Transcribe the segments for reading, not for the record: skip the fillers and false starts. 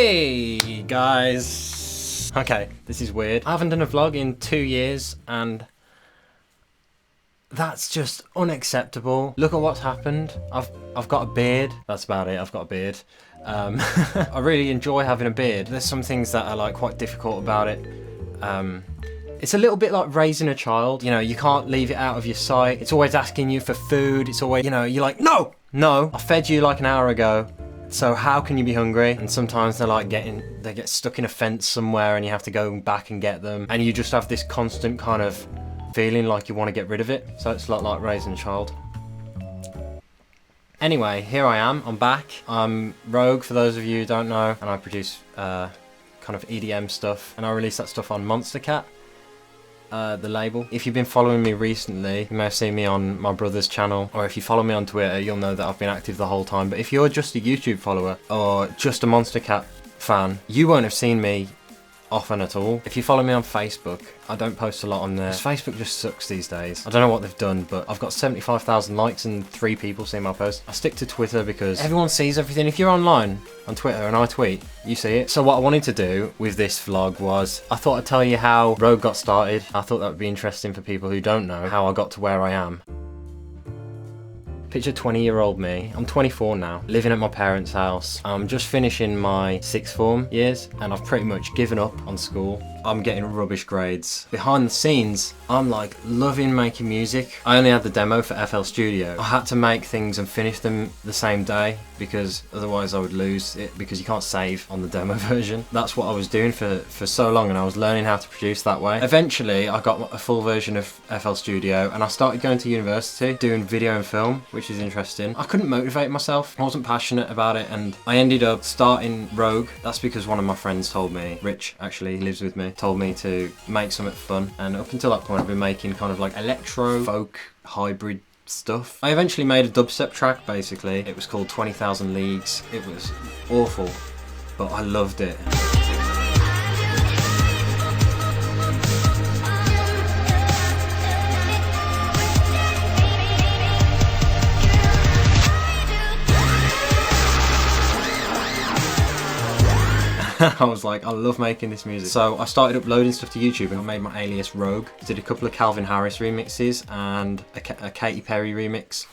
Hey guys! Okay, this is weird. I haven't done a vlog in 2 years and that's just unacceptable. Look at what's happened. I've got a beard. That's about it, I've got a beard. I really enjoy having a beard. There's some things that are like quite difficult about it. It's a little bit like raising a child. You know, you can't leave it out of your sight. It's always asking you for food. It's always, you know, you're like, no, I fed you like an hour ago. So how can you be hungry? And sometimes they're like they get stuck in a fence somewhere and you have to go back and get them. And you just have this constant kind of feeling like you want to get rid of it. So it's like raising a child. Anyway, here I am, I'm back. I'm Rogue, for those of you who don't know, and I produce kind of EDM stuff, and I release that stuff on Monstercat, the label. If you've been following me recently, you may have seen me on my brother's channel, or if you follow me on Twitter, you'll know that I've been active the whole time. But if you're just a YouTube follower, or just a Monstercat fan, you won't have seen me often at all. If you follow me on Facebook, I don't post a lot on there. Facebook just sucks these days. I don't know what they've done, but I've got 75,000 likes and 3 people see my post. I stick to Twitter because everyone sees everything. If you're online on Twitter and I tweet, you see it. So what I wanted to do with this vlog was, I thought I'd tell you how Rogue got started. I thought that would be interesting for people who don't know how I got to where I am. Picture 20-year-old me. I'm 24 now, living at my parents' house. I'm just finishing my sixth form years and I've pretty much given up on school. I'm getting rubbish grades. Behind the scenes, I'm like loving making music. I only had the demo for FL Studio. I had to make things and finish them the same day because otherwise I would lose it, because you can't save on the demo version. That's what I was doing for so long, and I was learning how to produce that way. Eventually I got a full version of FL Studio and I started going to university doing video and film, which is interesting. I couldn't motivate myself. I wasn't passionate about it, and I ended up starting Rogue. That's because one of my friends told me, Rich actually, he lives with me, told me to make something fun, and up until that point I've been making kind of like electro folk hybrid stuff. I eventually made a dubstep track, basically. It was called 20,000 Leagues. It was awful, but I loved it. I was like, I love making this music. So I started uploading stuff to YouTube and I made my alias Rogue. Did a couple of Calvin Harris remixes and a Katy Perry remix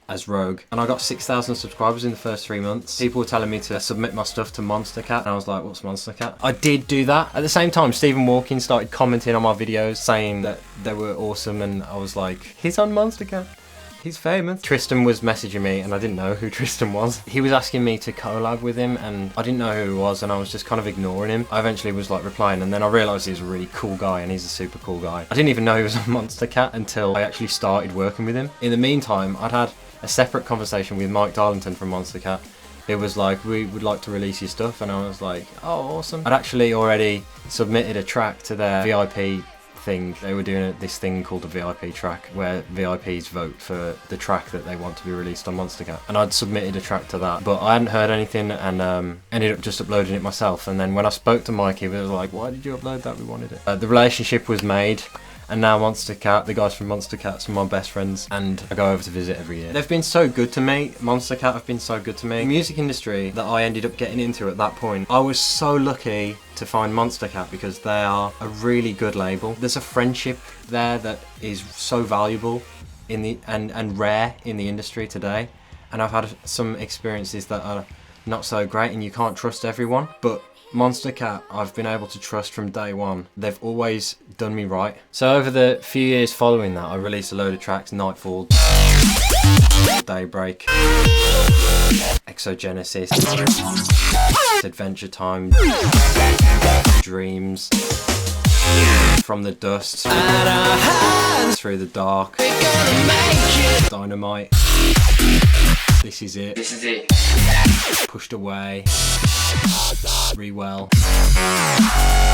as Rogue. And I got 6,000 subscribers in the first 3 months. People were telling me to submit my stuff to Monstercat, and I was like, what's Monstercat? I did do that. At the same time, Stephen Walking started commenting on my videos saying that they were awesome, and I was like, he's on Monstercat. He's famous. Tristan was messaging me and I didn't know who Tristan was. He was asking me to collab with him and I didn't know who he was, and I was just kind of ignoring him. I eventually was like replying, and then I realised he was a really cool guy, and he's a super cool guy. I didn't even know he was on Monstercat until I actually started working with him. In the meantime, I'd had a separate conversation with Mike Darlington from Monstercat. It was like, we would like to release your stuff, and I was like, oh, awesome. I'd actually already submitted a track to their VIP thing. They were doing this thing called a VIP track, where VIPs vote for the track that they want to be released on Monstercat, and I'd submitted a track to that, but I hadn't heard anything, and ended up just uploading it myself. And then when I spoke to Mike, he was like, why did you upload that? We wanted it. The relationship was made, and now Monstercat, the guys from Monstercat, some of my best friends, and I go over to visit every year. They've been so good to me. Monstercat have been so good to me. The music industry that I ended up getting into at that point, I was so lucky to find Monstercat because they are a really good label. There's a friendship there that is so valuable in the and rare in the industry today. And I've had some experiences that are not so great, and you can't trust everyone, but Monstercat I've been able to trust from day one. They've always done me right. So over the few years following that, I released a load of tracks: Nightfall, Daybreak, Exogenesis, Adventure Time, Dreams, From the Dust, Through the Dark, Dynamite, This Is It, Pushed Away, Rewell,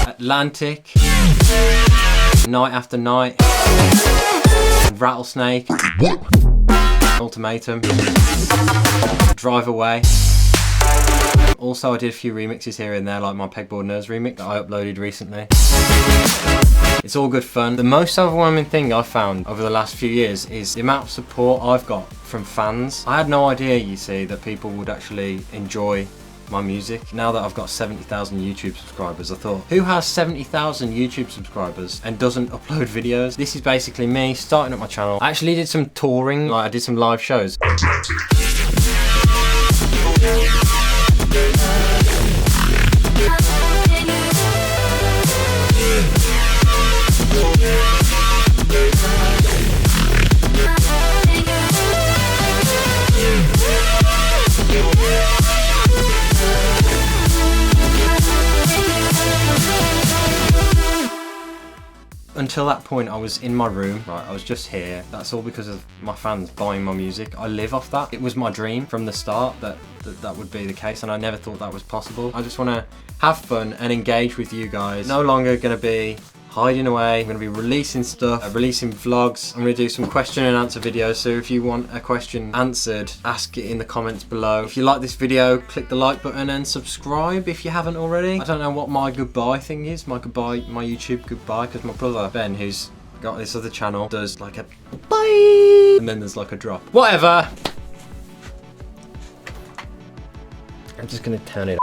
Atlantic, Night After Night, Rattlesnake, Ultimatum, Drive Away. Also I did a few remixes here and there, like my Pegboard Nerds remix that I uploaded recently. It's all good fun. The most overwhelming thing I've found over the last few years is the amount of support I've got from fans. I had no idea, you see, that people would actually enjoy my music. Now that I've got 70,000 YouTube subscribers, I thought, who has 70,000 YouTube subscribers and doesn't upload videos? This is basically me starting up my channel. I actually did some touring, like I did some live shows. Until that point, I was in my room, right, I was just here. That's all because of my fans buying my music. I live off that. It was my dream from the start that would be the case, and I never thought that was possible. I just want to have fun and engage with you guys. No longer going to be hiding away. I'm going to be releasing stuff, releasing vlogs. I'm going to do some question and answer videos, so if you want a question answered, ask it in the comments below. If you like this video, click the like button and subscribe if you haven't already. I don't know what my goodbye thing is, my YouTube goodbye, because my brother Ben, who's got this other channel, does like a bye, and then there's like a drop. Whatever. I'm just going to turn it